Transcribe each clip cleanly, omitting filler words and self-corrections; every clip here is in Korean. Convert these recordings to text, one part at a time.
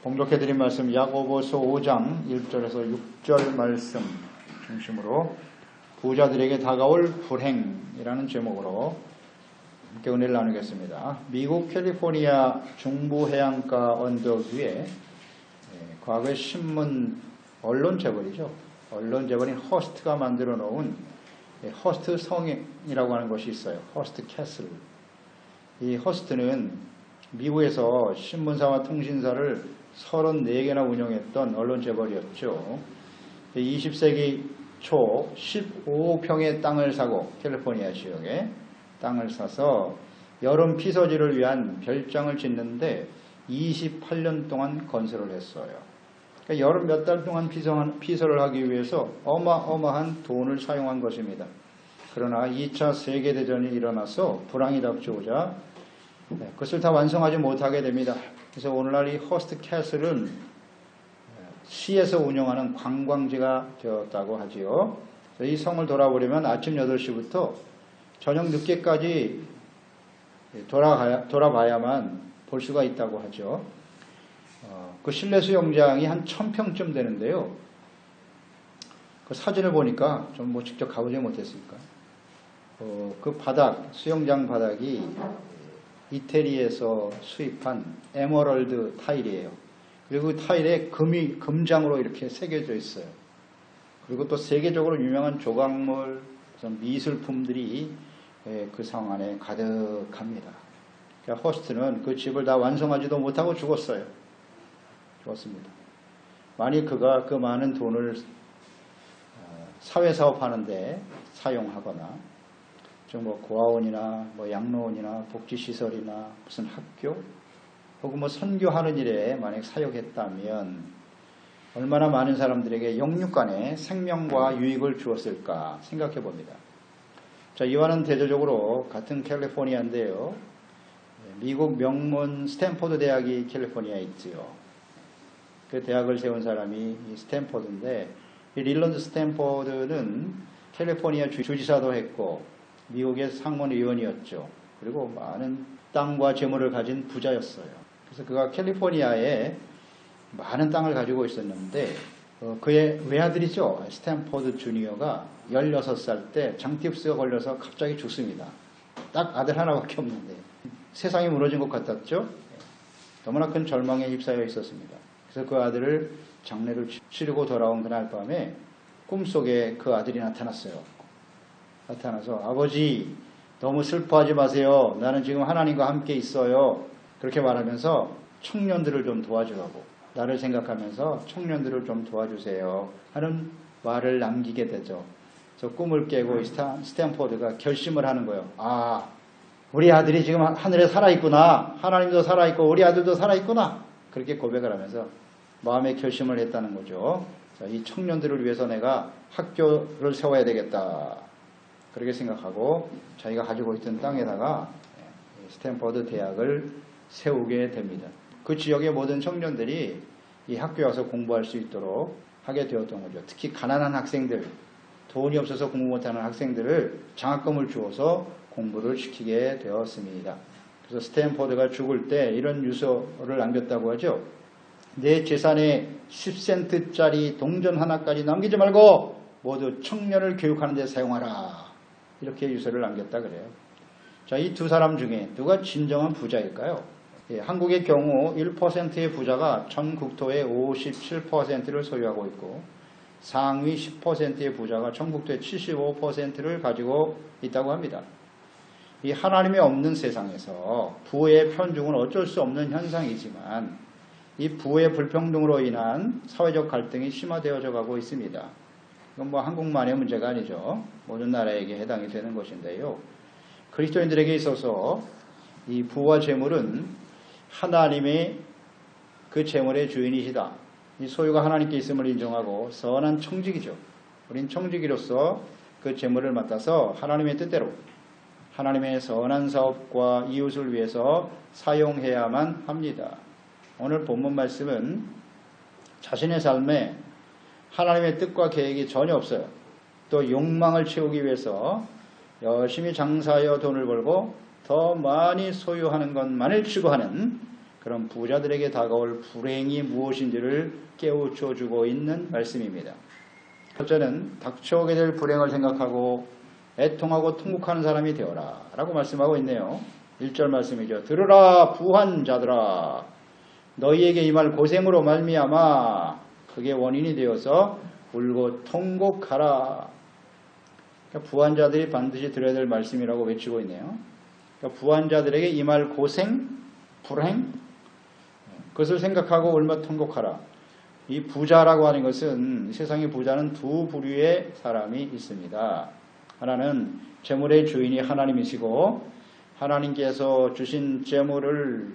봉독해드린 말씀 야고보서 5장 1절에서 6절 말씀 중심으로 부자들에게 다가올 불행이라는 제목으로 함께 은혜를 나누겠습니다. 미국 캘리포니아 중부 해안가 언덕 위에 과거의 신문 언론 재벌이죠. 언론 재벌인 허스트가 만들어 놓은 허스트 성이라고 하는 것이 있어요. 허스트 캐슬. 이 허스트는 미국에서 신문사와 통신사를 34개나 운영했던 언론 재벌이었죠. 20세기 초 15평의 땅을 사고 캘리포니아 지역에 땅을 사서 여름 피서지를 위한 별장을 짓는데 28년 동안 건설을 했어요. 그러니까 여름 몇 달 동안 피서를 하기 위해서 어마어마한 돈을 사용한 것입니다. 그러나 2차 세계대전이 일어나서 불황이 닥쳐오자 그것을 다 완성하지 못하게 됩니다. 그래서 오늘날 이 허스트 캐슬은 시에서 운영하는 관광지가 되었다고 하지요. 이 성을 돌아보려면 아침 8시부터 저녁 늦게까지 돌아봐야만 볼 수가 있다고 하죠. 그 실내 수영장이 한 1000평쯤 되는데요. 그 사진을 보니까 좀 직접 가보지 못했으니까 그 바닥, 수영장 바닥이 이태리에서 수입한 에메랄드 타일이에요. 그리고 그 타일에 금장으로 이렇게 새겨져 있어요. 그리고 또 세계적으로 유명한 조각물, 미술품들이 그 성 안에 가득합니다. 그러니까 허스트는 그 집을 다 완성하지도 못하고 죽었어요. 죽었습니다. 만일 그가 그 많은 돈을 사회사업 하는데 사용하거나 즉 고아원이나 양로원이나 복지시설이나 무슨 학교 혹은 선교하는 일에 만약 사용했다면 얼마나 많은 사람들에게 영육간의 생명과 유익을 주었을까 생각해 봅니다. 자, 이와는 대조적으로 같은 캘리포니아인데요. 미국 명문 스탠포드 대학이 캘리포니아에 있지요. 그 대학을 세운 사람이 이 스탠포드인데 이 릴런드 스탠포드는 캘리포니아 주지사도 했고 미국의 상원 의원이었죠. 그리고 많은 땅과 재물을 가진 부자였어요. 그래서 그가 캘리포니아에 많은 땅을 가지고 있었는데 그의 외아들이죠. 스탠포드 주니어가 16살 때 장티푸스가 걸려서 갑자기 죽습니다. 딱 아들 하나밖에 없는데 세상이 무너진 것 같았죠. 너무나 큰 절망에 휩싸여 있었습니다. 그래서 그 아들을 장례를 치르고 돌아온 그날 밤에 꿈속에 그 아들이 나타났어요. 나타나서 아버지 너무 슬퍼하지 마세요. 나는 지금 하나님과 함께 있어요. 그렇게 말하면서 청년들을 좀 도와주라고 나를 생각하면서 청년들을 좀 도와주세요 하는 말을 남기게 되죠. 저 꿈을 깨고 스탠포드가 결심을 하는 거예요. 아, 우리 아들이 지금 하늘에 살아있구나. 하나님도 살아있고 우리 아들도 살아있구나. 그렇게 고백을 하면서 마음의 결심을 했다는 거죠. 자, 이 청년들을 위해서 내가 학교를 세워야 되겠다. 그렇게 생각하고 자기가 가지고 있던 땅에다가 스탠포드 대학을 세우게 됩니다. 그 지역의 모든 청년들이 이 학교에 와서 공부할 수 있도록 하게 되었던 거죠. 특히 가난한 학생들, 돈이 없어서 공부 못하는 학생들을 장학금을 주어서 공부를 시키게 되었습니다. 그래서 스탠포드가 죽을 때 이런 유서를 남겼다고 하죠. 내 재산의 10센트짜리 동전 하나까지 남기지 말고 모두 청년을 교육하는 데 사용하라. 이렇게 유서를 남겼다 그래요. 자, 이 두 사람 중에 누가 진정한 부자일까요? 한국의 경우 1%의 부자가 전 국토의 57%를 소유하고 있고 상위 10%의 부자가 전 국토의 75%를 가지고 있다고 합니다. 이 하나님이 없는 세상에서 부의 편중은 어쩔 수 없는 현상이지만 이 부의 불평등으로 인한 사회적 갈등이 심화되어져 가고 있습니다. 이건 한국만의 문제가 아니죠. 모든 나라에게 해당이 되는 것인데요. 그리스도인들에게 있어서 이 부와 재물은 하나님의 그 재물의 주인이시다. 이 소유가 하나님께 있음을 인정하고 선한 청지기죠. 우린 청지기로서 그 재물을 맡아서 하나님의 뜻대로 하나님의 선한 사업과 이웃을 위해서 사용해야만 합니다. 오늘 본문 말씀은 자신의 삶에 하나님의 뜻과 계획이 전혀 없어요. 또 욕망을 채우기 위해서 열심히 장사하여 돈을 벌고 더 많이 소유하는 것만을 추구하는 그런 부자들에게 다가올 불행이 무엇인지를 깨우쳐 주고 있는 말씀입니다. 첫째는 닥쳐오게 될 불행을 생각하고 애통하고 통곡하는 사람이 되어라 라고 말씀하고 있네요. 1절 말씀이죠. 들으라 부한자들아, 너희에게 임할 고생으로 말미암아 그게 원인이 되어서 울고 통곡하라. 그러니까 부한자들이 반드시 들어야 될 말씀이라고 외치고 있네요. 그러니까 부한자들에게 임할 고생, 불행, 그것을 생각하고 울며 통곡하라. 이 부자라고 하는 것은, 세상의 부자는 두 부류의 사람이 있습니다. 하나는 재물의 주인이 하나님이시고 하나님께서 주신 재물을,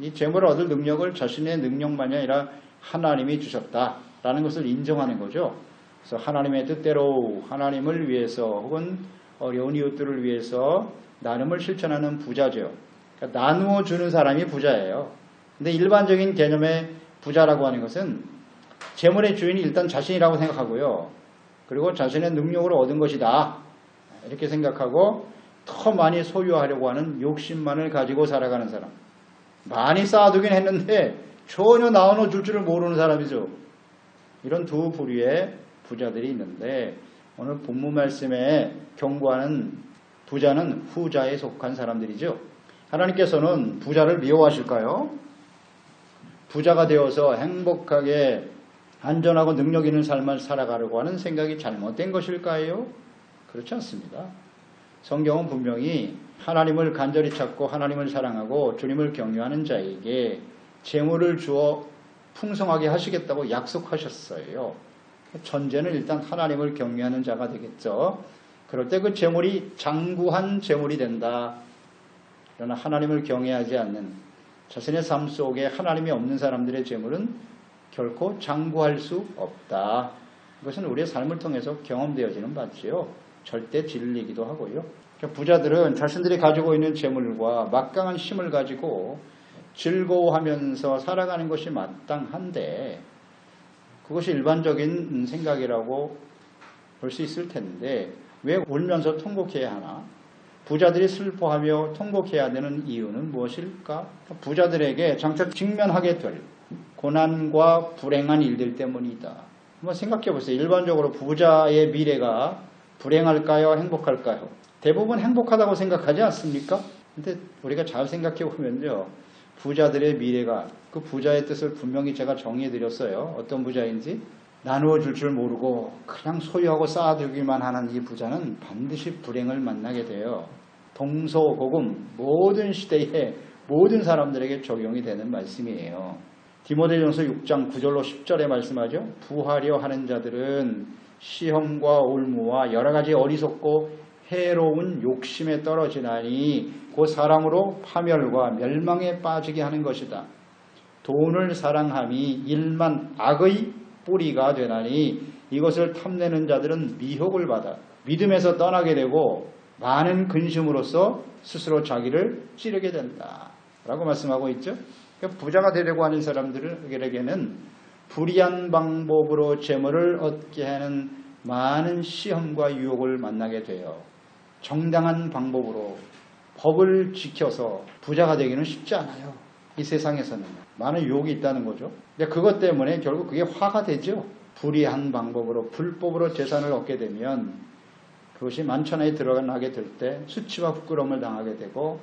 이 재물을 얻을 능력을 자신의 능력만이 아니라 하나님이 주셨다라는 것을 인정하는 거죠. 그래서 하나님의 뜻대로 하나님을 위해서 혹은 어려운 이웃들을 위해서 나눔을 실천하는 부자죠. 그러니까 나누어 주는 사람이 부자예요. 근데 일반적인 개념의 부자라고 하는 것은 재물의 주인이 일단 자신이라고 생각하고요. 그리고 자신의 능력으로 얻은 것이다 이렇게 생각하고 더 많이 소유하려고 하는 욕심만을 가지고 살아가는 사람. 많이 쌓아두긴 했는데 전혀 나눠 줄 줄을 모르는 사람이죠. 이런 두 부류의 부자들이 있는데 오늘 본문 말씀에 경고하는 부자는 후자에 속한 사람들이죠. 하나님께서는 부자를 미워하실까요? 부자가 되어서 행복하게 안전하고 능력 있는 삶을 살아가려고 하는 생각이 잘못된 것일까요? 그렇지 않습니다. 성경은 분명히 하나님을 간절히 찾고 하나님을 사랑하고 주님을 경외하는 자에게 재물을 주어 풍성하게 하시겠다고 약속하셨어요. 전제는 일단 하나님을 경외하는 자가 되겠죠. 그럴 때 그 재물이 장구한 재물이 된다. 그러나 하나님을 경외하지 않는 자신의 삶 속에 하나님이 없는 사람들의 재물은 결코 장구할 수 없다. 이것은 우리의 삶을 통해서 경험되어지는 바지요. 절대 진리이기도 하고요. 부자들은 자신들이 가지고 있는 재물과 막강한 힘을 가지고 즐거워하면서 살아가는 것이 마땅한데 그것이 일반적인 생각이라고 볼 수 있을 텐데 왜 울면서 통곡해야 하나? 부자들이 슬퍼하며 통곡해야 되는 이유는 무엇일까? 부자들에게 장차 직면하게 될 고난과 불행한 일들 때문이다. 한번 생각해 보세요. 일반적으로 부자의 미래가 불행할까요? 행복할까요? 대부분 행복하다고 생각하지 않습니까? 근데 우리가 잘 생각해 보면요. 부자들의 미래가, 그 부자의 뜻을 분명히 제가 정의해 드렸어요. 어떤 부자인지. 나누어 줄 줄 모르고 그냥 소유하고 쌓아두기만 하는 이 부자는 반드시 불행을 만나게 돼요. 동서고금 모든 시대에 모든 사람들에게 적용이 되는 말씀이에요. 디모데전서 6장 9절로 10절에 말씀하죠. 부하려 하는 자들은 시험과 올무와 여러 가지 어리석고 해로운 욕심에 떨어지나니 그 사랑으로 파멸과 멸망에 빠지게 하는 것이다. 돈을 사랑함이 일만 악의 뿌리가 되나니 이것을 탐내는 자들은 미혹을 받아 믿음에서 떠나게 되고 많은 근심으로써 스스로 자기를 찌르게 된다. 라고 말씀하고 있죠. 그러니까 부자가 되려고 하는 사람들에게는 불의한 방법으로 재물을 얻게 하는 많은 시험과 유혹을 만나게 돼요. 정당한 방법으로 법을 지켜서 부자가 되기는 쉽지 않아요. 이 세상에서는 많은 유혹이 있다는 거죠. 근데 그것 때문에 결국 그게 화가 되죠. 불의한 방법으로 불법으로 재산을 얻게 되면 그것이 만천하에 드러나게 될 때 수치와 부끄러움을 당하게 되고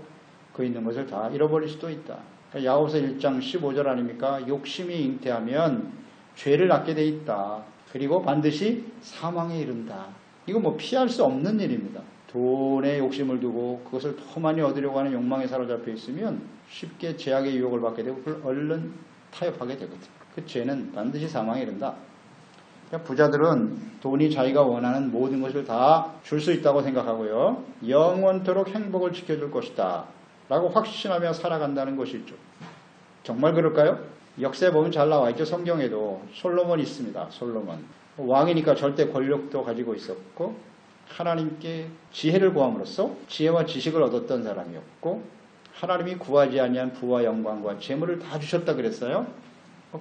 그 있는 것을 다 잃어버릴 수도 있다. 그러니까 야고보서 1장 15절 아닙니까? 욕심이 잉태하면 죄를 낳게 돼 있다. 그리고 반드시 사망에 이른다. 이거 뭐 피할 수 없는 일입니다. 돈에 욕심을 두고 그것을 더 많이 얻으려고 하는 욕망에 사로잡혀 있으면 쉽게 죄악의 유혹을 받게 되고 그걸 얼른 타협하게 되거든요. 그 죄는 반드시 사망에 이른다. 그러니까 부자들은 돈이 자기가 원하는 모든 것을 다 줄 수 있다고 생각하고요. 영원토록 행복을 지켜줄 것이다. 라고 확신하며 살아간다는 것이죠. 정말 그럴까요? 역사에 보면 잘 나와 있죠. 성경에도 솔로몬이 있습니다. 솔로몬. 왕이니까 절대 권력도 가지고 있었고 하나님께 지혜를 구함으로써 지혜와 지식을 얻었던 사람이었고 하나님이 구하지 아니한 부와 영광과 재물을 다 주셨다 그랬어요.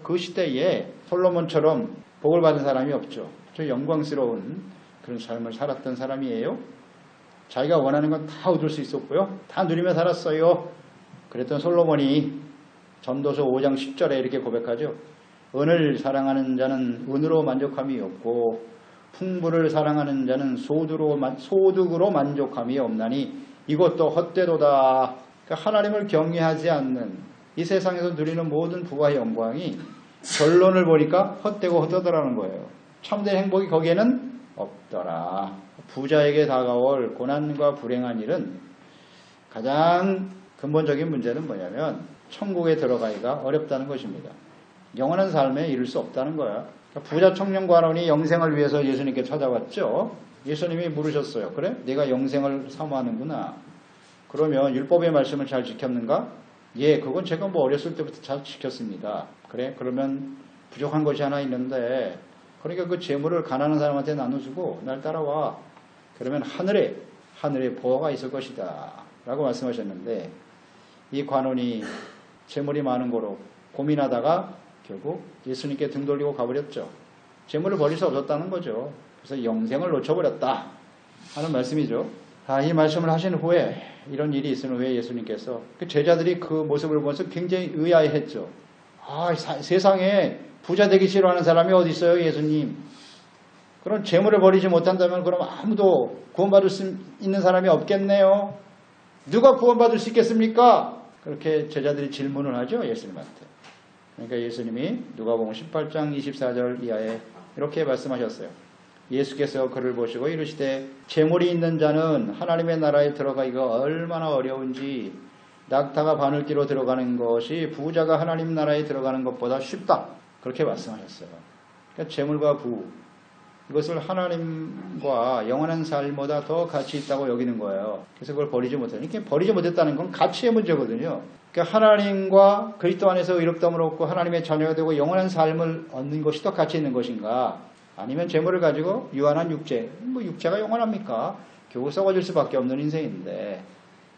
그 시대에 솔로몬처럼 복을 받은 사람이 없죠. 저 영광스러운 그런 삶을 살았던 사람이에요. 자기가 원하는 건 다 얻을 수 있었고요. 다 누리며 살았어요. 그랬던 솔로몬이 전도서 5장 10절에 이렇게 고백하죠. 은을 사랑하는 자는 은으로 만족함이 없고 풍부를 사랑하는 자는 소득으로 만족함이 없나니 이것도 헛되도다. 그러니까 하나님을 경외하지 않는 이 세상에서 누리는 모든 부와 영광이 결론을 보니까 헛되고 헛되더라는 거예요. 참된 행복이 거기에는 없더라. 부자에게 다가올 고난과 불행한 일은 가장 근본적인 문제는 뭐냐면 천국에 들어가기가 어렵다는 것입니다. 영원한 삶에 이룰 수 없다는 거야. 그러니까 부자 청년 관원이 영생을 위해서 예수님께 찾아왔죠. 예수님이 물으셨어요. 그래? 네가 영생을 사모하는구나. 그러면 율법의 말씀을 잘 지켰는가? 예, 그건 제가 뭐 어렸을 때부터 잘 지켰습니다. 그래? 그러면 부족한 것이 하나 있는데 그러니까 그 재물을 가난한 사람한테 나눠주고 날 따라와. 그러면 하늘에 보화가 있을 것이다. 라고 말씀하셨는데 이 관원이 재물이 많은 거로 고민하다가 결국 예수님께 등 돌리고 가버렸죠. 재물을 버릴 수 없었다는 거죠. 그래서 영생을 놓쳐버렸다 하는 말씀이죠. 이 말씀을 하신 후에 이런 일이 있은 후에 예수님께서 그 제자들이 그 모습을 보면서 굉장히 의아해했죠. 세상에 부자 되기 싫어하는 사람이 어디 있어요, 예수님? 그럼 재물을 버리지 못한다면 그럼 아무도 구원받을 수 있는 사람이 없겠네요. 누가 구원받을 수 있겠습니까? 그렇게 제자들이 질문을 하죠, 예수님한테. 그러니까 예수님이 누가복음 18장 24절 이하에 이렇게 말씀하셨어요. 예수께서 그를 보시고 이르시되 재물이 있는 자는 하나님의 나라에 들어가기가 얼마나 어려운지 낙타가 바늘귀로 들어가는 것이 부자가 하나님 나라에 들어가는 것보다 쉽다. 그렇게 말씀하셨어요. 그러니까 재물과 부 이것을 하나님과 영원한 삶보다 더 가치 있다고 여기는 거예요. 그래서 그걸 버리지 못하는. 이렇게 버리지 못했다는 건 가치의 문제거든요. 그러니까 하나님과 그리스도 안에서 의롭다함을 얻고 하나님의 자녀가 되고 영원한 삶을 얻는 것이 더 가치 있는 것인가? 아니면 재물을 가지고 유한한 육체, 육체가 영원합니까? 결국 썩어질 수밖에 없는 인생인데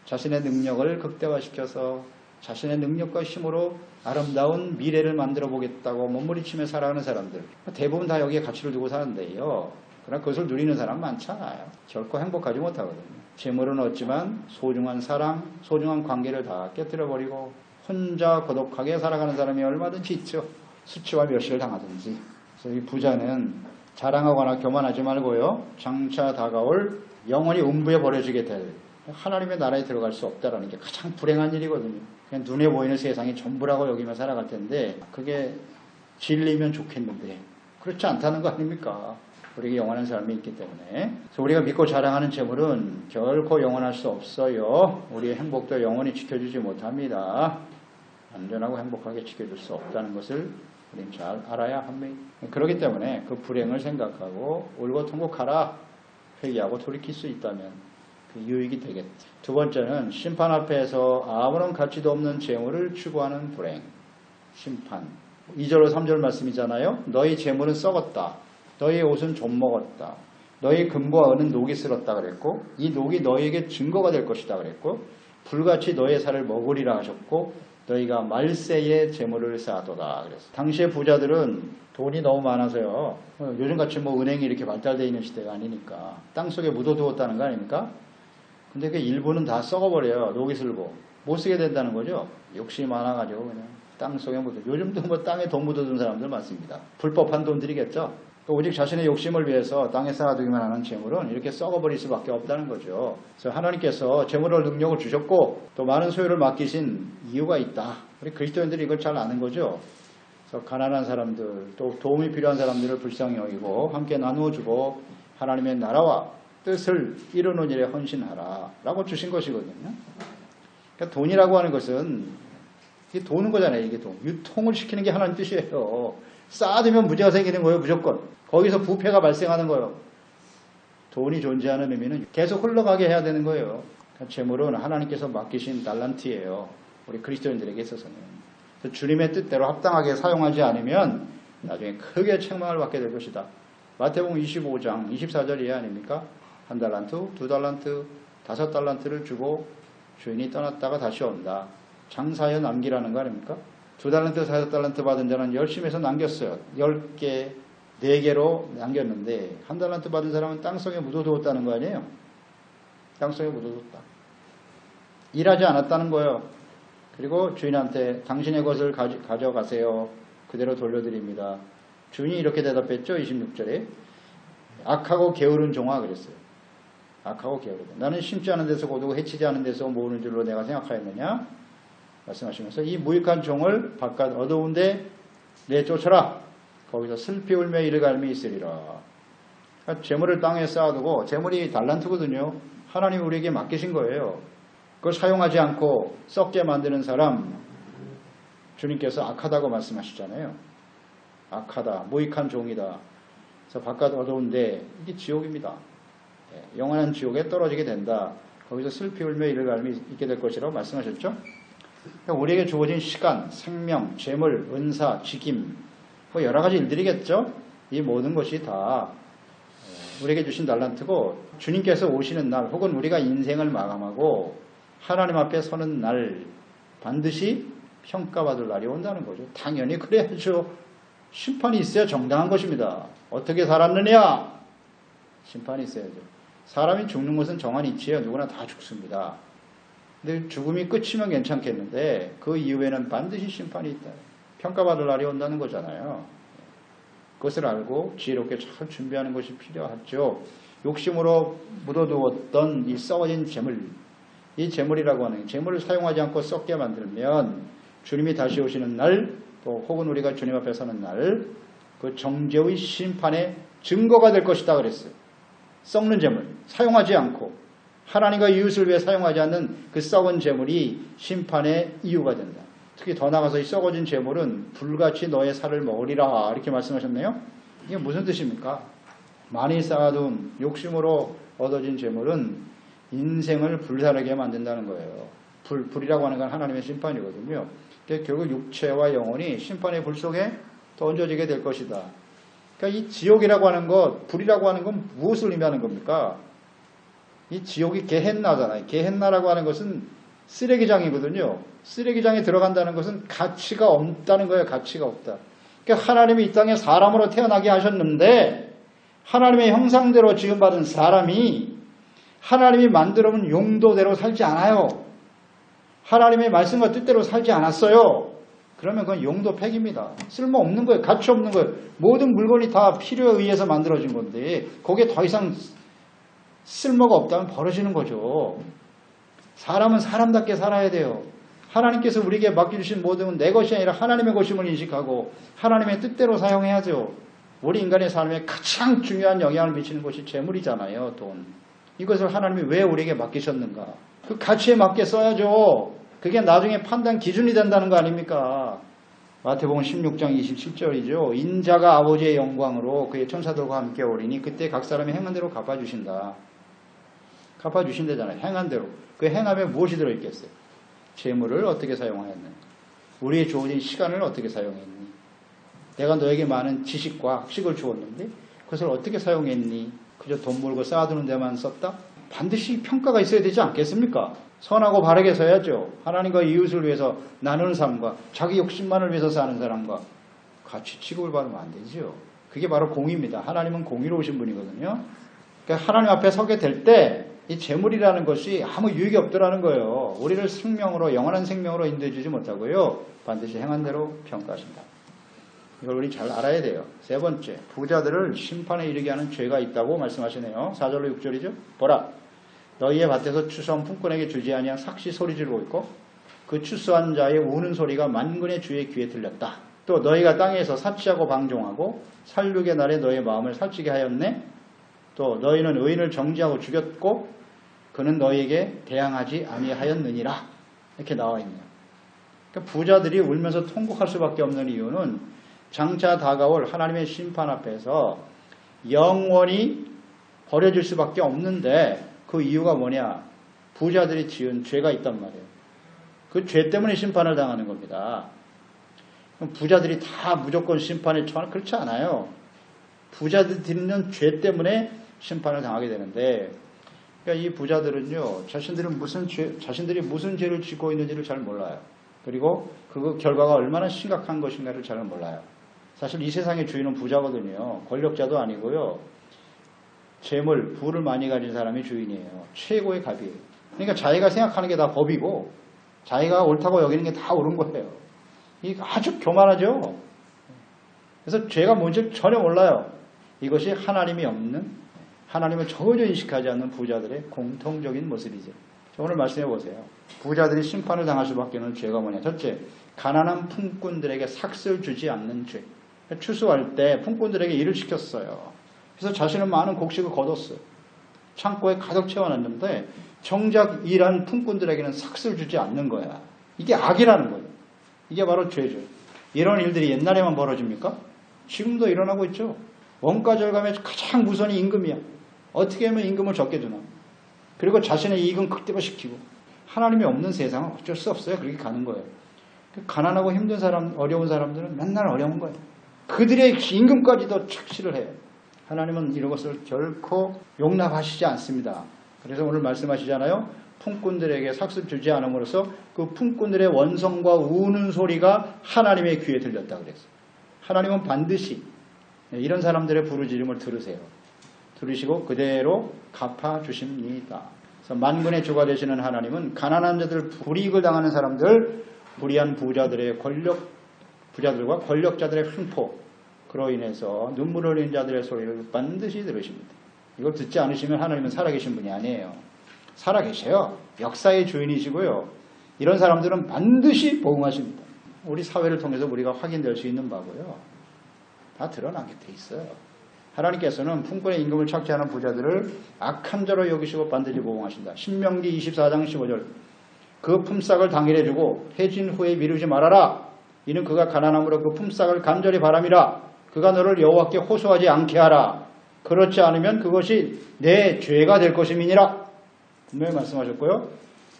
자신의 능력을 극대화시켜서 자신의 능력과 힘으로 아름다운 미래를 만들어 보겠다고 몸부림치며 살아가는 사람들 대부분 다 여기에 가치를 두고 사는데요. 그러나 그것을 누리는 사람 많잖아요. 결코 행복하지 못하거든요. 재물은 얻지만 소중한 사랑, 소중한 관계를 다 깨뜨려버리고 혼자 고독하게 살아가는 사람이 얼마든지 있죠. 수치와 멸시를 당하든지. 그래서 이 부자는 자랑하거나 교만하지 말고요. 장차 다가올 영원히 음부에 버려지게 될 하나님의 나라에 들어갈 수 없다라는 게 가장 불행한 일이거든요. 그냥 눈에 보이는 세상이 전부라고 여기며 살아갈 텐데 그게 진리면 좋겠는데 그렇지 않다는 거 아닙니까? 우리에게 영원한 삶이 있기 때문에. 그래서 우리가 믿고 자랑하는 재물은 결코 영원할 수 없어요. 우리의 행복도 영원히 지켜주지 못합니다. 안전하고 행복하게 지켜줄 수 없다는 것을 우리는 잘 알아야 합니다. 그렇기 때문에 그 불행을 생각하고 울고 통곡하라. 회개하고 돌이킬 수 있다면 그 유익이 되겠다. 두 번째는 심판 앞에서 아무런 가치도 없는 재물을 추구하는 불행. 심판. 2절 3절 말씀이잖아요. 너희 재물은 썩었다. 너희 옷은 좀먹었다. 너희 금과 은은 녹이 쓸었다 그랬고 이 녹이 너희에게 증거가 될 것이다 그랬고 불같이 너의 살을 먹으리라 하셨고 너희가 말세에 재물을 쌓아도다 그랬어요. 당시의 부자들은 돈이 너무 많아서요. 요즘같이 은행이 이렇게 발달되어 있는 시대가 아니니까 땅속에 묻어두었다는 거 아닙니까? 근데 그 일부는 다 썩어버려요. 녹이 슬고. 못 쓰게 된다는 거죠. 욕심이 많아가지고 그냥 땅속에 묻어. 요즘도 땅에 돈 묻어둔 사람들 많습니다. 불법한 돈들이겠죠. 오직 자신의 욕심을 위해서 땅에 쌓아두기만 하는 재물은 이렇게 썩어버릴 수밖에 없다는 거죠. 그래서 하나님께서 재물을 능력을 주셨고 또 많은 소유를 맡기신 이유가 있다. 우리 그리스도인들이 이걸 잘 아는 거죠. 그래서 가난한 사람들 또 도움이 필요한 사람들을 불쌍히 여기고 함께 나누어주고 하나님의 나라와 뜻을 이루는 일에 헌신하라 라고 주신 것이거든요. 그러니까 돈이라고 하는 것은 이게 도는 거잖아요. 이게 돈. 유통을 시키는 게 하나님 뜻이에요. 쌓아두면 문제가 생기는 거예요. 무조건. 거기서 부패가 발생하는 거예요. 돈이 존재하는 의미는 계속 흘러가게 해야 되는 거예요. 그러니까 재물은 하나님께서 맡기신 달란트예요. 우리 그리스도인들에게 있어서는. 주님의 뜻대로 합당하게 사용하지 않으면 나중에 크게 책망을 받게 될 것이다. 마태복음 25장 24절 이해 아닙니까? 1달란트, 2달란트, 5달란트를 주고 주인이 떠났다가 다시 온다. 장사여 남기라는 거 아닙니까? 2달란트, 5달란트 받은 자는 열심히 해서 남겼어요. 10개, 4개로 남겼는데 1달란트 받은 사람은 땅속에 묻어두었다는 거 아니에요? 땅속에 묻어뒀다. 일하지 않았다는 거예요. 그리고 주인한테 당신의 것을 가져가세요. 그대로 돌려드립니다. 주인이 이렇게 대답했죠. 26절에 악하고 게으른 종아 그랬어요. 악하고 게으르다. 나는 심지 않은 데서 거두고 해치지 않은 데서 모으는 줄로 내가 생각하였느냐 말씀하시면서 이 무익한 종을 바깥 어두운데 내쫓아라. 거기서 슬피 울며 이를 갈미 있으리라. 그러니까 재물을 땅에 쌓아두고 재물이 달란트거든요. 하나님이 우리에게 맡기신 거예요. 그걸 사용하지 않고 썩게 만드는 사람 주님께서 악하다고 말씀하시잖아요. 악하다. 무익한 종이다. 그래서 바깥 어두운데 이게 지옥입니다. 영원한 지옥에 떨어지게 된다. 거기서 슬피 울며 이를 갈미 있게 될 것이라고 말씀하셨죠. 그러니까 우리에게 주어진 시간, 생명, 재물, 은사, 직임 뭐 여러 가지 일들이겠죠. 이 모든 것이 다 우리에게 주신 달란트고 주님께서 오시는 날 혹은 우리가 인생을 마감하고 하나님 앞에 서는 날 반드시 평가받을 날이 온다는 거죠. 당연히 그래야죠. 심판이 있어야 정당한 것입니다. 어떻게 살았느냐? 심판이 있어야죠. 사람이 죽는 것은 정한 이치예요. 누구나 다 죽습니다. 근데 죽음이 끝이면 괜찮겠는데 그 이후에는 반드시 심판이 있다. 평가받을 날이 온다는 거잖아요. 그것을 알고 지혜롭게 잘 준비하는 것이 필요하죠. 욕심으로 묻어두었던 이 썩어진 재물, 이 재물이라고 하는 재물을 사용하지 않고 썩게 만들면 주님이 다시 오시는 날, 또 혹은 우리가 주님 앞에 서는 날, 그 정죄의 심판의 증거가 될 것이다 그랬어요. 썩는 재물, 사용하지 않고 하나님과 이웃을 위해 사용하지 않는 그 썩은 재물이 심판의 이유가 된다. 특히 더 나아가서 이 썩어진 재물은 불같이 너의 살을 먹으리라 이렇게 말씀하셨네요. 이게 무슨 뜻입니까? 많이 쌓아둔 욕심으로 얻어진 재물은 인생을 불살하게 만든다는 거예요. 불이라고 하는 건 하나님의 심판이거든요. 결국 육체와 영혼이 심판의 불 속에 던져지게 될 것이다. 그러니까 이 지옥이라고 하는 것, 불이라고 하는 건 무엇을 의미하는 겁니까? 이 지옥이 게헨나잖아요. 게헨나라고 하는 것은 쓰레기장이거든요. 쓰레기장에 들어간다는 것은 가치가 없다는 거예요. 가치가 없다. 그러니까 하나님이 이 땅에 사람으로 태어나게 하셨는데 하나님의 형상대로 지음받은 사람이 하나님이 만들어 놓은 용도대로 살지 않아요. 하나님의 말씀과 뜻대로 살지 않았어요. 그러면 그건 용도 폐기입니다. 쓸모없는 거예요. 가치 없는 거예요. 모든 물건이 다 필요에 의해서 만들어진 건데 거기에 더 이상 쓸모가 없다면 버려지는 거죠. 사람은 사람답게 살아야 돼요. 하나님께서 우리에게 맡겨주신 모든 건 내 것이 아니라 하나님의 것임을 인식하고 하나님의 뜻대로 사용해야죠. 우리 인간의 삶에 가장 중요한 영향을 미치는 것이 재물이잖아요. 돈. 이것을 하나님이 왜 우리에게 맡기셨는가? 그 가치에 맞게 써야죠. 그게 나중에 판단 기준이 된다는 거 아닙니까? 마태복음 16장 27절이죠. 인자가 아버지의 영광으로 그의 천사들과 함께 오리니 그때 각 사람이 행한 대로 갚아주신다. 갚아주신다잖아요. 행한 대로. 그 행함에 무엇이 들어있겠어요? 재물을 어떻게 사용하였느냐? 우리의 주어진 시간을 어떻게 사용했니? 내가 너에게 많은 지식과 학식을 주었는데 그것을 어떻게 사용했니? 그저 돈 벌고 쌓아두는 데만 썼다? 반드시 평가가 있어야 되지 않겠습니까? 선하고 바르게 서야죠. 하나님과 이웃을 위해서 나누는 삶과 자기 욕심만을 위해서 사는 사람과 같이 취급을 받으면 안 되죠. 그게 바로 공의입니다. 하나님은 공의로우신 분이거든요. 그러니까 하나님 앞에 서게 될 때 이 재물이라는 것이 아무 유익이 없더라는 거예요. 우리를 생명으로 영원한 생명으로 인도해주지 못하고요. 반드시 행한 대로 평가하신다. 이걸 우리 잘 알아야 돼요. 세 번째, 부자들을 심판에 이르게 하는 죄가 있다고 말씀하시네요. 4절로 6절이죠. 보라, 너희의 밭에서 추수한 품꾼에게 주지 아니한 삭시 소리 지르고 있고 그 추수한 자의 우는 소리가 만군의 주의 귀에 들렸다. 또 너희가 땅에서 사치하고 방종하고 살육의 날에 너희의 마음을 살찌게 하였네. 또 너희는 의인을 정죄하고 죽였고 그는 너희에게 대항하지 아니하였느니라. 이렇게 나와 있네요. 그러니까 부자들이 울면서 통곡할 수밖에 없는 이유는 장차 다가올 하나님의 심판 앞에서 영원히 버려질 수밖에 없는데 그 이유가 뭐냐? 부자들이 지은 죄가 있단 말이에요. 그 죄 때문에 심판을 당하는 겁니다. 그럼 부자들이 다 무조건 심판을 처하는 그렇지 않아요. 부자들이 짓는 죄 때문에 심판을 당하게 되는데 그러니까 이 부자들은요, 자신들이 무슨 죄를 짓고 있는지를 잘 몰라요. 그리고 그 결과가 얼마나 심각한 것인가를 잘 몰라요. 사실 이 세상의 주인은 부자거든요. 권력자도 아니고요. 재물, 부를 많이 가진 사람이 주인이에요. 최고의 갑이에요. 그러니까 자기가 생각하는 게 다 법이고 자기가 옳다고 여기는 게 다 옳은 거예요. 이게 아주 교만하죠. 그래서 죄가 뭔지 전혀 몰라요. 이것이 하나님이 없는, 하나님을 전혀 인식하지 않는 부자들의 공통적인 모습이죠. 오늘 말씀해 보세요. 부자들이 심판을 당할 수밖에 없는 죄가 뭐냐. 첫째, 가난한 품꾼들에게 삭슬 주지 않는 죄. 추수할 때 품꾼들에게 일을 시켰어요. 그래서 자신은 많은 곡식을 거뒀어요. 창고에 가득 채워놨는데 정작 일한 품꾼들에게는 삭슬 주지 않는 거야. 이게 악이라는 거예요. 이게 바로 죄죠. 이런 일들이 옛날에만 벌어집니까? 지금도 일어나고 있죠. 원가 절감의 가장 우선이 임금이야. 어떻게 하면 임금을 적게 주나. 그리고 자신의 이익은 극대화시키고. 하나님이 없는 세상은 어쩔 수 없어요. 그렇게 가는 거예요. 가난하고 힘든 사람, 어려운 사람들은 맨날 어려운 거예요. 그들의 임금까지도 착취를 해요. 하나님은 이런 것을 결코 용납하시지 않습니다. 그래서 오늘 말씀하시잖아요. 품꾼들에게 삭슬 주지 않음으로써 그 품꾼들의 원성과 우는 소리가 하나님의 귀에 들렸다 그랬어요. 하나님은 반드시 이런 사람들의 부르짖음을 들으세요. 들으시고 그대로 갚아주십니다. 그래서 만군의 주가 되시는 하나님은 가난한 자들, 불이익을 당하는 사람들, 불의한 부자들과 권력자들의 횡포, 그로 인해서 눈물 흘리는 자들의 소리를 반드시 들으십니다. 이걸 듣지 않으시면 하나님은 살아계신 분이 아니에요. 살아계셔요. 역사의 주인이시고요. 이런 사람들은 반드시 보응하십니다. 우리 사회를 통해서 우리가 확인될 수 있는 바고요. 다 드러나게 돼 있어요. 하나님께서는 품꾼의 임금을 착취하는 부자들을 악한 자로 여기시고 반드시 보응하신다. 신명기 24장 15절. 그 품삯을 당일에 주고 해진 후에 미루지 말아라. 이는 그가 가난함으로 그 품삯을 간절히 바람이라. 그가 너를 여호와께 호소하지 않게 하라. 그렇지 않으면 그것이 내 죄가 될 것임이니라. 분명히 말씀하셨고요.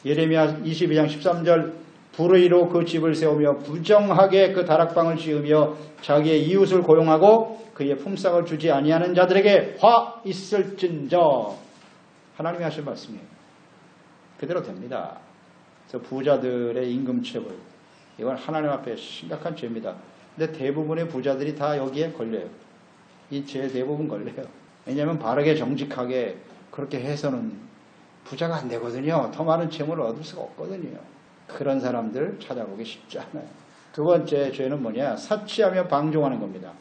예레미야 22장 13절. 불의로 그 집을 세우며 부정하게 그 다락방을 지으며 자기의 이웃을 고용하고 그의 품삯을 주지 아니하는 자들에게 화 있을진저. 하나님이 하신 말씀이에요. 그대로 됩니다. 그래서 부자들의 임금체불, 이건 하나님 앞에 심각한 죄입니다. 근데 대부분의 부자들이 다 여기에 걸려요. 이 죄 대부분 걸려요. 왜냐하면 바르게 정직하게 그렇게 해서는 부자가 안 되거든요. 더 많은 재물을 얻을 수가 없거든요. 그런 사람들 찾아보기 쉽지 않아요. 두 번째 죄는 뭐냐? 사치하며 방종하는 겁니다.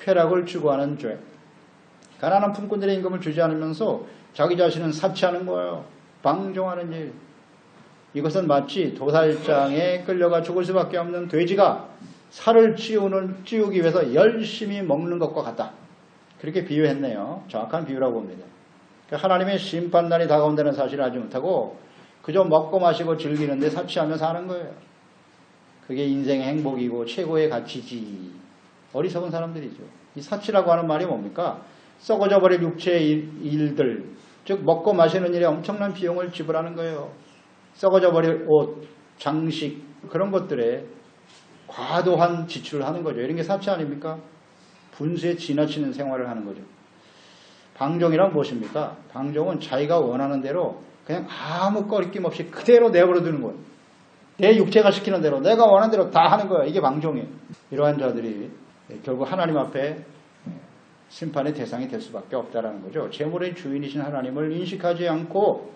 쾌락을 추구하는 죄. 가난한 품꾼들의 임금을 주지 않으면서 자기 자신은 사치하는 거예요. 방종하는 일. 이것은 마치 도살장에 끌려가 죽을 수밖에 없는 돼지가 살을 찌우기 위해서 열심히 먹는 것과 같다. 그렇게 비유했네요. 정확한 비유라고 봅니다. 하나님의 심판날이 다가온다는 사실을 알지 못하고 그저 먹고 마시고 즐기는데 사치하며 사는 거예요. 그게 인생의 행복이고 최고의 가치지. 어리석은 사람들이죠. 이 사치라고 하는 말이 뭡니까? 썩어져 버릴 육체의 일들, 즉 먹고 마시는 일에 엄청난 비용을 지불하는 거예요. 썩어져 버릴 옷, 장식, 그런 것들에 과도한 지출을 하는 거죠. 이런 게 사치 아닙니까? 분수에 지나치는 생활을 하는 거죠. 방종이란 무엇입니까? 방종은 자기가 원하는 대로 그냥 아무 꺼리낌 없이 그대로 내버려 두는 거예요. 내 육체가 시키는 대로 내가 원하는 대로 다 하는 거예요. 이게 방종이에요. 이러한 자들이 결국 하나님 앞에 심판의 대상이 될 수밖에 없다는 거죠. 재물의 주인이신 하나님을 인식하지 않고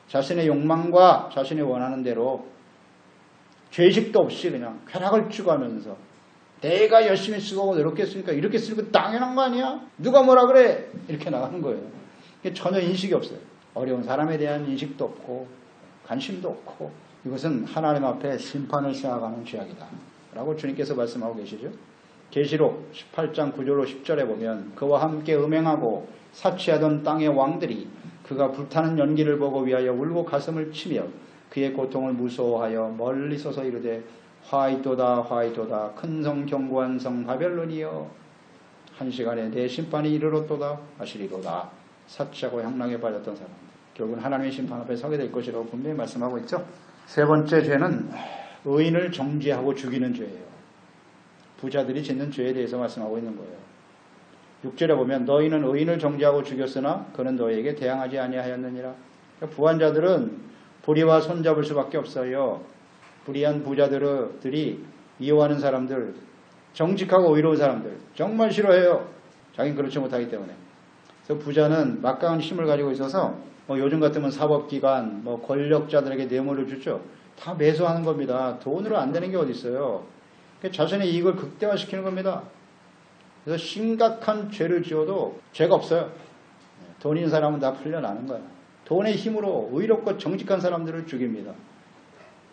자신의 욕망과 자신이 원하는 대로 죄식도 없이 그냥 쾌락을 추구하면서 내가 열심히 쓰고 노력해 쓰니까 이렇게 쓰고 당연한 거 아니야? 누가 뭐라 그래? 이렇게 나가는 거예요. 전혀 인식이 없어요. 어려운 사람에 대한 인식도 없고 관심도 없고 이것은 하나님 앞에 심판을 생각하는 죄악이다 라고 주님께서 말씀하고 계시죠. 계시록 18장 9절로 10절에 보면 그와 함께 음행하고 사치하던 땅의 왕들이 그가 불타는 연기를 보고 위하여 울고 가슴을 치며 그의 고통을 무서워하여 멀리 서서 이르되 화이도다 화이도다 큰 성 견고한 성 바벨론이여 한 시간에 내 심판이 이르렀도다 하시리로다. 사치하고 향락에 빠졌던 사람 결국은 하나님의 심판 앞에 서게 될 것이라고 분명히 말씀하고 있죠. 세 번째 죄는 의인을 정죄하고 죽이는 죄예요. 부자들이 짓는 죄에 대해서 말씀하고 있는 거예요. 6절에 보면 너희는 의인을 정죄하고 죽였으나 그는 너희에게 대항하지 아니하였느니라. 그러니까 부한자들은 불의와 손잡을 수밖에 없어요. 불의한 부자들이 미워하는 사람들, 정직하고 의로운 사람들 정말 싫어해요. 자기는 그렇지 못하기 때문에. 그래서 부자는 막강한 힘을 가지고 있어서 요즘 같으면 사법기관, 권력자들에게 뇌물을 주죠. 다 매수하는 겁니다. 돈으로 안 되는 게 어디 있어요. 자신의 이익을 극대화시키는 겁니다. 그래서 심각한 죄를 지어도 죄가 없어요. 돈 있는 사람은 다 풀려나는 거야. 돈의 힘으로 의롭고 정직한 사람들을 죽입니다.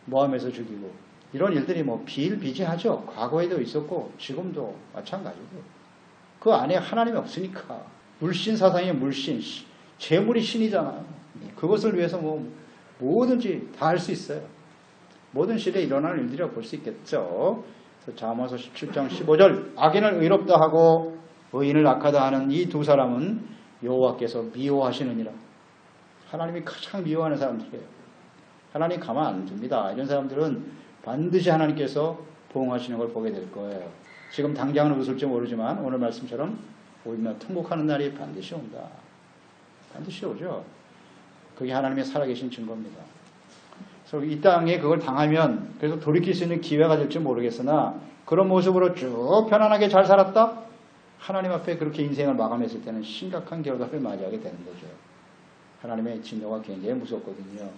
모함해서 죽이고. 이런 일들이 뭐 비일비재하죠. 과거에도 있었고 지금도 마찬가지고. 그 안에 하나님이 없으니까. 물신 사상이 물신, 재물이 신이잖아요. 그것을 위해서 뭐 뭐든지 다 할 수 있어요. 모든 시대에 일어날 일들이라고 볼 수 있겠죠. 잠언서 17장 15절 악인을 의롭다 하고 의인을 악하다 하는 이 두 사람은 여호와께서 미워하시느니라. 하나님이 가장 미워하는 사람들이에요. 하나님 가만 안 둡니다. 이런 사람들은 반드시 하나님께서 보응하시는 걸 보게 될 거예요. 지금 당장은 웃을지 모르지만 오늘 말씀처럼 오히려 통곡하는 날이 반드시 온다. 반드시 오죠. 그게 하나님의 살아계신 증거입니다. 그래서 이 땅에 그걸 당하면 그래서 돌이킬 수 있는 기회가 될지 모르겠으나 그런 모습으로 쭉 편안하게 잘 살았다? 하나님 앞에 그렇게 인생을 마감했을 때는 심각한 결과를 맞이하게 되는 거죠. 하나님의 진노가 굉장히 무섭거든요.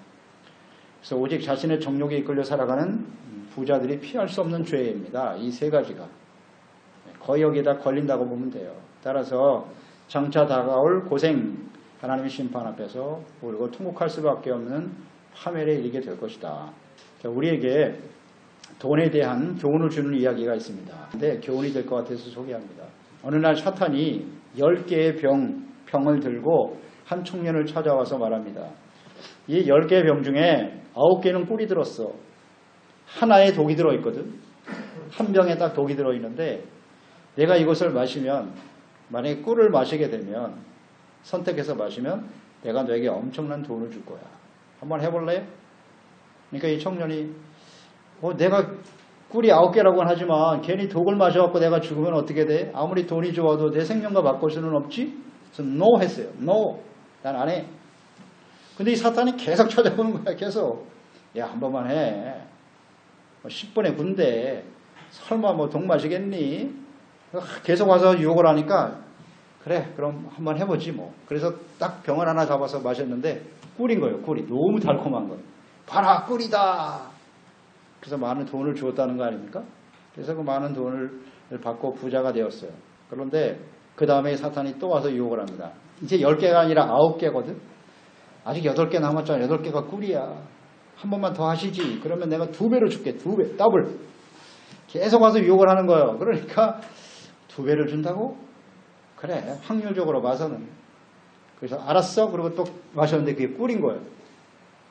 그래서 오직 자신의 정욕에 이끌려 살아가는 부자들이 피할 수 없는 죄입니다. 이 세 가지가. 거의 여기에다 걸린다고 보면 돼요. 따라서 장차 다가올 고생, 하나님의 심판 앞에서 울고 통곡할 수밖에 없는 파멸에 이르게 될 것이다. 우리에게 돈에 대한 교훈을 주는 이야기가 있습니다. 근데 교훈이 될 것 같아서 소개합니다. 어느 날 사탄이 10개의 병을 들고 한 청년을 찾아와서 말합니다. 이 10개의 병 중에 9개는 꿀이 들었어. 하나에 독이 들어있거든. 한 병에 딱 독이 들어있는데 내가 이것을 마시면 만약에 꿀을 마시게 되면 선택해서 마시면 내가 너에게 엄청난 돈을 줄 거야. 한번 해볼래? 그러니까 이 청년이 내가 꿀이 9개라고는 하지만 괜히 독을 마셔갖고 내가 죽으면 어떻게 돼? 아무리 돈이 좋아도 내 생명과 바꿀 수는 없지? 그래서 no 했어요. no. 난 안 해. 근데 이 사탄이 계속 찾아오는 거야. 계속. 야, 한 번만 해. 10분의 군대. 설마 독 마시겠니? 계속 와서 유혹을 하니까 그래 그럼 한번 해보지 뭐. 그래서 딱 병을 하나 잡아서 마셨는데 꿀인 거예요. 꿀이. 너무 달콤한 거예요. 봐라 꿀이다. 그래서 많은 돈을 주었다는 거 아닙니까? 그래서 그 많은 돈을 받고 부자가 되었어요. 그런데 그 다음에 사탄이 또 와서 유혹을 합니다. 이제 10개가 아니라 9개거든. 아직 8개 남았잖아. 8개가 꿀이야. 한 번만 더 하시지. 그러면 내가 2배로 줄게. 2배. 더블. 계속 와서 유혹을 하는 거예요. 그러니까 2배를 준다고? 그래. 확률적으로 봐서는. 그래서 알았어. 그리고 또 마셨는데 그게 꿀인 거예요.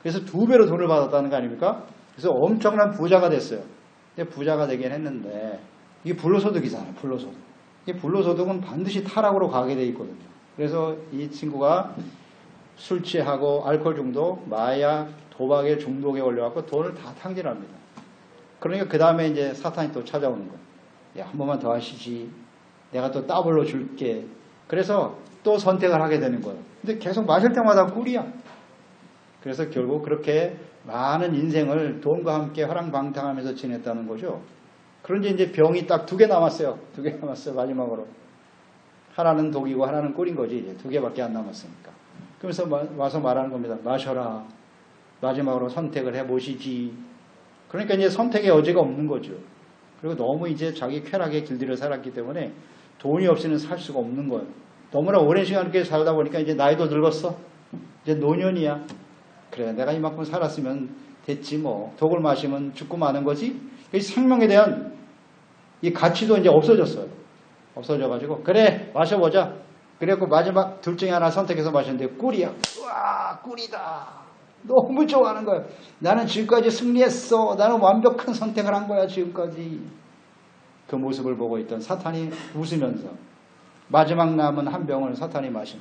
그래서 2배로 돈을 받았다는 거 아닙니까? 그래서 엄청난 부자가 됐어요. 근데 부자가 되긴 했는데 이게 불로소득이잖아요. 불로소득. 이 불로소득은 반드시 타락으로 가게 돼 있거든요. 그래서 이 친구가 술 취하고 알코올 중독, 마약, 도박에 중독에 걸려갖고 돈을 다 탕진합니다. 그러니까 그 다음에 이제 사탄이 또 찾아오는 거예요. 야, 한 번만 더 하시지. 내가 또 더블로 줄게. 그래서 또 선택을 하게 되는 거예요. 근데 계속 마실 때마다 꿀이야. 그래서 결국 그렇게 많은 인생을 돈과 함께 화랑방탕하면서 지냈다는 거죠. 그런데 이제 병이 딱 2개 남았어요. 2개 남았어요. 마지막으로. 하나는 독이고 하나는 꿀인 거지. 이제 2개밖에 안 남았으니까. 그러면서 와서 말하는 겁니다. 마셔라. 마지막으로 선택을 해보시지. 그러니까 이제 선택의 여지가 없는 거죠. 그리고 너무 이제 자기 쾌락에 길들여 살았기 때문에 돈이 없이는 살 수가 없는 거예요. 너무나 오랜 시간 이렇게 살다 보니까 이제 나이도 늙었어. 이제 노년이야. 그래, 내가 이만큼 살았으면 됐지 뭐. 독을 마시면 죽고 마는 거지. 생명에 대한 이 가치도 이제 없어졌어요. 없어져가지고 그래 마셔보자. 그래갖고 마지막 둘 중에 하나 선택해서 마셨는데 꿀이야. 우와 꿀이다. 너무 좋아하는 거야. 나는 지금까지 승리했어. 나는 완벽한 선택을 한 거야 지금까지. 그 모습을 보고 있던 사탄이 웃으면서 마지막 남은 한 병을 사탄이 마신.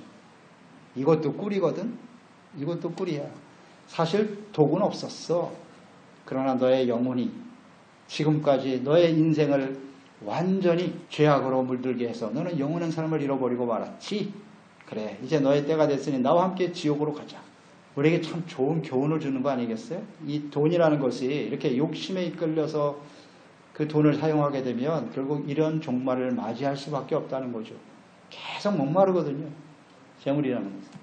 이것도 꿀이거든. 이것도 꿀이야. 사실 독은 없었어. 그러나 너의 영혼이 지금까지 너의 인생을 완전히 죄악으로 물들게 해서 너는 영원한 삶을 잃어버리고 말았지. 그래 이제 너의 때가 됐으니 나와 함께 지옥으로 가자. 우리에게 참 좋은 교훈을 주는 거 아니겠어요? 이 돈이라는 것이 이렇게 욕심에 이끌려서 그 돈을 사용하게 되면 결국 이런 종말을 맞이할 수밖에 없다는 거죠. 계속 목마르거든요. 재물이라는 것은.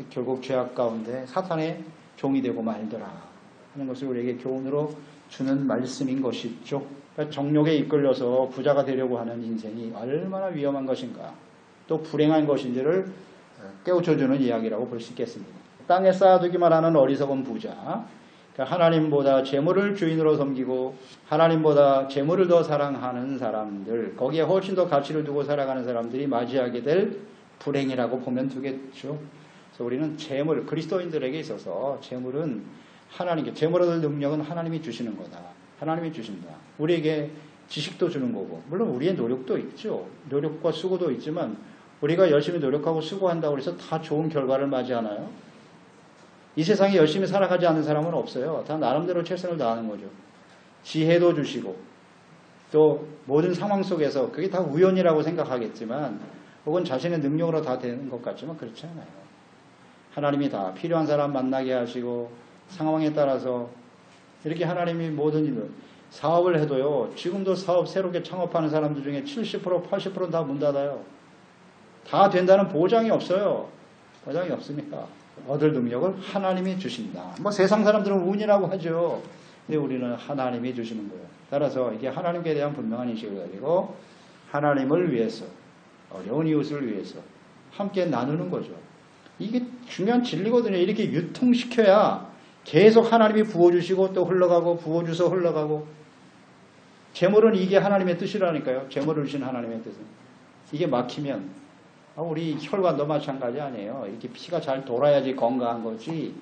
결국 죄악 가운데 사탄의 종이 되고 말더라. 하는 것을 우리에게 교훈으로 주는 말씀인 것이죠. 그러니까 정욕에 이끌려서 부자가 되려고 하는 인생이 얼마나 위험한 것인가, 또 불행한 것인지를 깨우쳐주는 이야기라고 볼 수 있겠습니다. 땅에 쌓아두기만 하는 어리석은 부자, 그러니까 하나님보다 재물을 주인으로 섬기고 하나님보다 재물을 더 사랑하는 사람들, 거기에 훨씬 더 가치를 두고 살아가는 사람들이 맞이하게 될 불행이라고 보면 되겠죠. 그래서 우리는 재물, 그리스도인들에게 있어서 재물은 하나님께, 재물 얻을 능력은 하나님이 주시는 거다. 하나님이 주신다. 우리에게 지식도 주는 거고, 물론 우리의 노력도 있죠. 노력과 수고도 있지만 우리가 열심히 노력하고 수고한다고 해서 다 좋은 결과를 맞이하나요? 이 세상에 열심히 살아가지 않는 사람은 없어요. 다 나름대로 최선을 다하는 거죠. 지혜도 주시고 또 모든 상황 속에서 그게 다 우연이라고 생각하겠지만, 혹은 자신의 능력으로 다 되는 것 같지만 그렇지 않아요. 하나님이 다 필요한 사람 만나게 하시고 상황에 따라서 이렇게 하나님이 모든 일을, 사업을 해도요, 지금도 사업 새롭게 창업하는 사람들 중에 70%, 80%는 다 문 닫아요. 다 된다는 보장이 없어요. 보장이 없습니까? 얻을 능력을 하나님이 주신다. 뭐 세상 사람들은 운이라고 하죠. 근데 우리는 하나님이 주시는 거예요. 따라서 이게 하나님께 대한 분명한 인식을 가지고 하나님을 위해서, 어려운 이웃을 위해서 함께 나누는 거죠. 이게 중요한 진리거든요. 이렇게 유통시켜야 계속 하나님이 부어주시고 또 흘러가고 부어주서 흘러가고. 재물은 이게 하나님의 뜻이라니까요. 재물을 주신 하나님의 뜻은. 이게 막히면 우리 혈관도 마찬가지 아니에요. 이렇게 피가 잘 돌아야지 건강한 거지.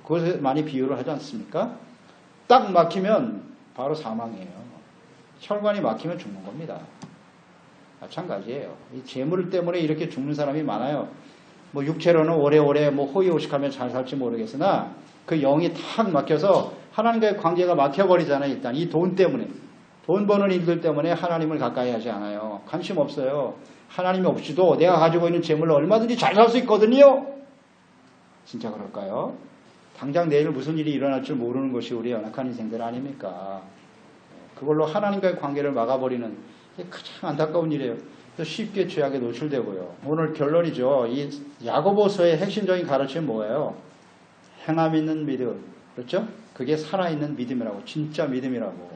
그것에 많이 비유를 하지 않습니까? 딱 막히면 바로 사망이에요. 혈관이 막히면 죽는 겁니다. 마찬가지예요. 이 재물 때문에 이렇게 죽는 사람이 많아요. 뭐 육체로는 오래오래 뭐 호의호식하면 잘 살지 모르겠으나 그 영이 탁 막혀서 하나님과의 관계가 막혀버리잖아요. 일단 이 돈 때문에, 돈 버는 일들 때문에 하나님을 가까이 하지 않아요. 관심 없어요. 하나님이 없이도 내가 가지고 있는 재물로 얼마든지 잘 살 수 있거든요. 진짜 그럴까요? 당장 내일 무슨 일이 일어날 줄 모르는 것이 우리 연약한 인생들 아닙니까? 그걸로 하나님과의 관계를 막아버리는 게 가장 안타까운 일이에요. 쉽게 죄악에 노출되고요. 오늘 결론이죠. 이 야고보서의 핵심적인 가르침은 뭐예요? 행함 있는 믿음. 그렇죠? 그게 살아있는 믿음이라고. 진짜 믿음이라고.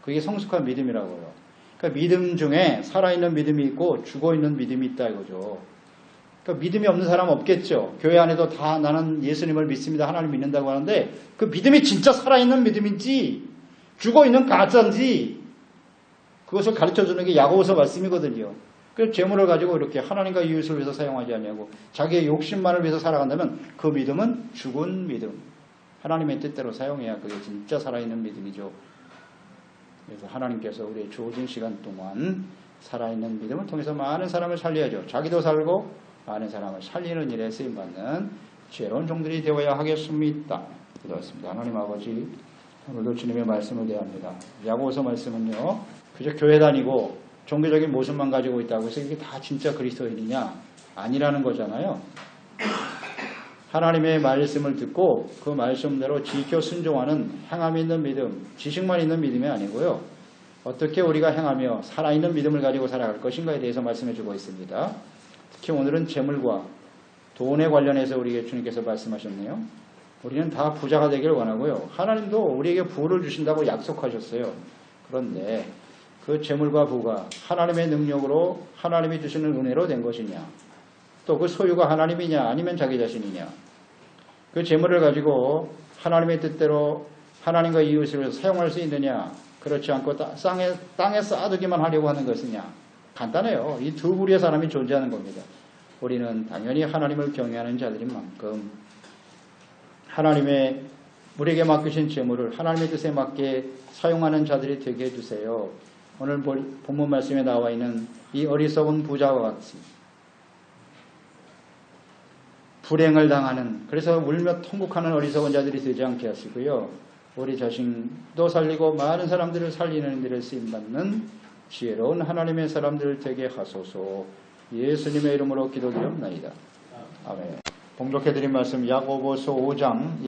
그게 성숙한 믿음이라고요. 그러니까 믿음 중에 살아있는 믿음이 있고 죽어있는 믿음이 있다 이거죠. 그러니까 믿음이 없는 사람 없겠죠. 교회 안에도 다 나는 예수님을 믿습니다. 하나님 믿는다고 하는데 그 믿음이 진짜 살아있는 믿음인지 죽어있는 가짜인지 그것을 가르쳐주는 게 야고보서 말씀이거든요. 그래서 재물을 가지고 이렇게 하나님과 이웃을 위해서 사용하지 않냐고 자기의 욕심만을 위해서 살아간다면 그 믿음은 죽은 믿음. 하나님의 뜻대로 사용해야 그게 진짜 살아있는 믿음이죠. 그래서 하나님께서 우리의 주어진 시간 동안 살아있는 믿음을 통해서 많은 사람을 살려야죠. 자기도 살고 많은 사람을 살리는 일에 쓰임받는 지혜로운 종들이 되어야 하겠습니다. 기도하겠습니다. 하나님 아버지, 오늘도 주님의 말씀을 대합니다. 야고보서 말씀은요, 그저 교회 다니고 종교적인 모습만 가지고 있다고 해서 이게 다 진짜 그리스도인이냐? 아니라는 거잖아요. 하나님의 말씀을 듣고 그 말씀대로 지켜 순종하는 행함 있는 믿음, 지식만 있는 믿음이 아니고요. 어떻게 우리가 행하며 살아있는 믿음을 가지고 살아갈 것인가에 대해서 말씀해 주고 있습니다. 특히 오늘은 재물과 돈에 관련해서 우리에게 주님께서 말씀하셨네요. 우리는 다 부자가 되기를 원하고요. 하나님도 우리에게 부를 주신다고 약속하셨어요. 그런데 그 재물과 부가 하나님의 능력으로 하나님이 주시는 은혜로 된 것이냐? 또 그 소유가 하나님이냐 아니면 자기 자신이냐? 그 재물을 가지고 하나님의 뜻대로 하나님과 이웃을 사용할 수 있느냐? 그렇지 않고 땅에 쌓아두기만 하려고 하는 것이냐? 간단해요. 이 두 부류의 사람이 존재하는 겁니다. 우리는 당연히 하나님을 경외하는 자들인 만큼 하나님의 우리에게 맡기신 재물을 하나님의 뜻에 맞게 사용하는 자들이 되게 해주세요. 오늘 본문 말씀에 나와 있는 이 어리석은 부자와 같이 불행을 당하는, 그래서 울며 통곡하는 어리석은 자들이 되지 않게 하시고요. 우리 자신도 살리고 많은 사람들을 살리는 일에 쓰임받는 지혜로운 하나님의 사람들 되게 하소서. 예수님의 이름으로 기도드립나이다. 아멘. 봉독해드린 말씀 야고보서 5장